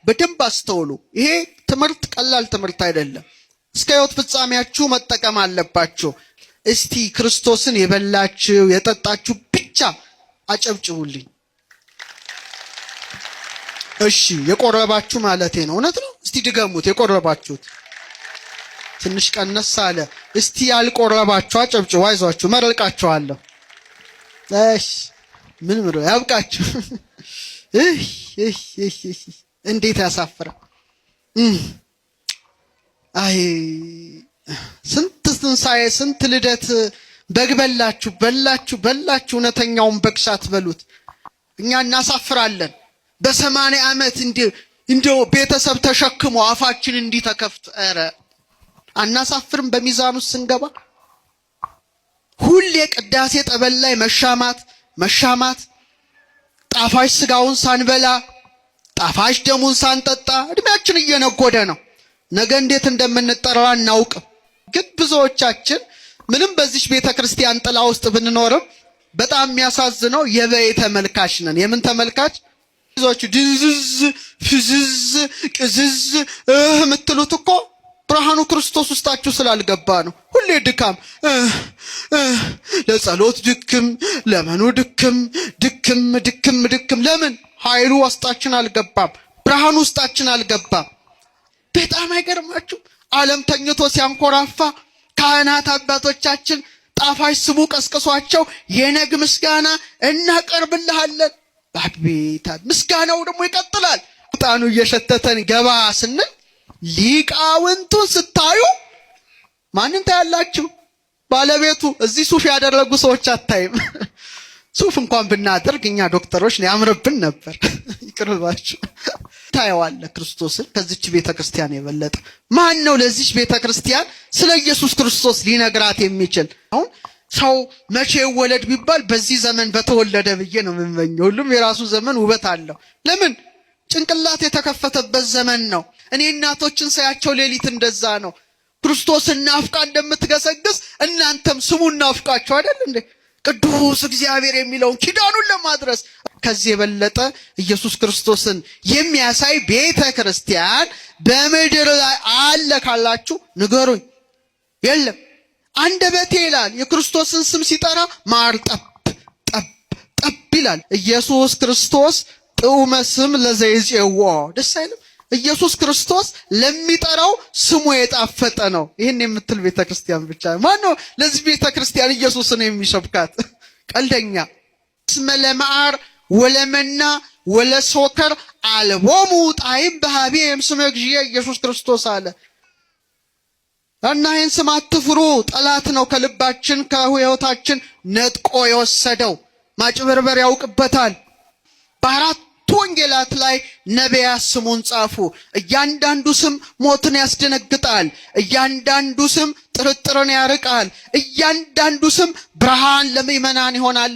በደንብ አስተውሉ። ይሄ ትምህርት ቀላል ትምህርት አይደለም። እስከ ሕይወት ፍጻሜያችሁ መጠቀም አለባችሁ። እስቲ ክርስቶስን የበላችሁ የጠጣችሁ ብቻ አጨብጭቡልኝ። እሺ የቆረባችሁ ማለቴ ነው። እውነት ነው። እስቲ ድገሙት። የቆረባችሁት ትንሽ ቀነስ አለ። እስቲ ያልቆረባችሁ አጨብጭቡ። አይዟችሁ መረቃችኋለሁ። እሺ ምን ምሮ ያብቃችሁ። እንዴት ያሳፍራል። አይ ስንት ትንሣኤ ስንት ልደት በግ በላችሁ እውነተኛውን በግ ሳትበሉት እኛ እናሳፍራለን። በ80 ዓመት እንደው ቤተሰብ ተሸክሞ አፋችን እንዲህ ተከፍቶ ኧረ አናሳፍርም? በሚዛኑ ስንገባ ሁሌ ቅዳሴ ጠበል ላይ መሻማት ጣፋጭ ስጋውን ሳንበላ ጣፋጭ ደሙን ሳንጠጣ እድሜያችን እየነጎደ ነው። ነገ እንዴት እንደምንጠራ እናውቅም። ግን ብዙዎቻችን ምንም በዚህ ቤተክርስቲያን ጥላ ውስጥ ብንኖርም በጣም የሚያሳዝነው የበይ ተመልካች ነን። የምን ተመልካች? ብዙዎቹ ድንዝዝ ፍዝዝ ቅዝዝ የምትሉት እኮ ብርሃኑ ክርስቶስ ውስጣችሁ ስላልገባ ነው። ሁሌ ድካም፣ ለጸሎት ድክም፣ ለመኑ ድክም። ለምን? ኃይሉ ውስጣችን አልገባም፣ ብርሃኑ ውስጣችን አልገባም። በጣም አይገርማችሁ? ዓለም ተኝቶ ሲያንኮራፋ ካህናት አባቶቻችን ጣፋጭ ስቡ ቀስቅሷቸው የነግ ምስጋና እናቀርብልሃለን። አቤት ምስጋናው ደግሞ ይቀጥላል። ጣኑ እየሸተተን ገባ ስንል ሊቃውንቱን ስታዩ ማንን ታያላችሁ? ባለቤቱ እዚህ ሱፍ ያደረጉ ሰዎች አታይም። ሱፍ እንኳን ብናደርግ እኛ ዶክተሮች ያምርብን ነበር። ይቅርባችሁ። ታየዋለ ክርስቶስን ከዚች ቤተክርስቲያን የበለጠ ማን ነው? ለዚች ቤተክርስቲያን ስለ ኢየሱስ ክርስቶስ ሊነግራት የሚችል? አሁን ሰው መቼ ይወለድ ቢባል በዚህ ዘመን በተወለደ ብዬ ነው የምመኘው። ሁሉም የራሱ ዘመን ውበት አለው። ለምን? ጭንቅላት የተከፈተበት ዘመን ነው። እኔ እናቶችን ሳያቸው ሌሊት እንደዛ ነው። ክርስቶስን ናፍቃ እንደምትገሰግስ እናንተም ስሙን ናፍቃችሁ አይደል እንዴ? ቅዱስ እግዚአብሔር የሚለውን ኪዳኑን ለማድረስ ከዚህ የበለጠ ኢየሱስ ክርስቶስን የሚያሳይ ቤተክርስቲያን በምድር ላይ አለ ካላችሁ ንገሩኝ። የለም። አንደበቴ ይላል የክርስቶስን ስም ሲጠራ ማር ጠብ ይላል። ኢየሱስ ክርስቶስ ጥዑመ ስም ለዘይጼዎ ደስ አይልም? ኢየሱስ ክርስቶስ ለሚጠራው ስሙ የጣፈጠ ነው። ይሄን የምትል ቤተክርስቲያን ብቻ ማን ነው ለዚህ ቤተክርስቲያን ኢየሱስን የሚሰብካት? ቀልደኛ። እስመ ለማር ወለመና ወለሶከር አልቦሙ ጣዕም በኀቤም ስመ እግዚእ ኢየሱስ ክርስቶስ አለ። እና ይህን ስም አትፍሩ። ጠላት ነው ከልባችን ከሕይወታችን ነጥቆ የወሰደው። ማጭበርበር ያውቅበታል። በአራት ወንጌላት ላይ ነቢያት ስሙን ጻፉ። እያንዳንዱ ስም ሞትን ያስደነግጣል። እያንዳንዱ ስም ጥርጥርን ያርቃል። እያንዳንዱ ስም ብርሃን ለምእመናን ይሆናል።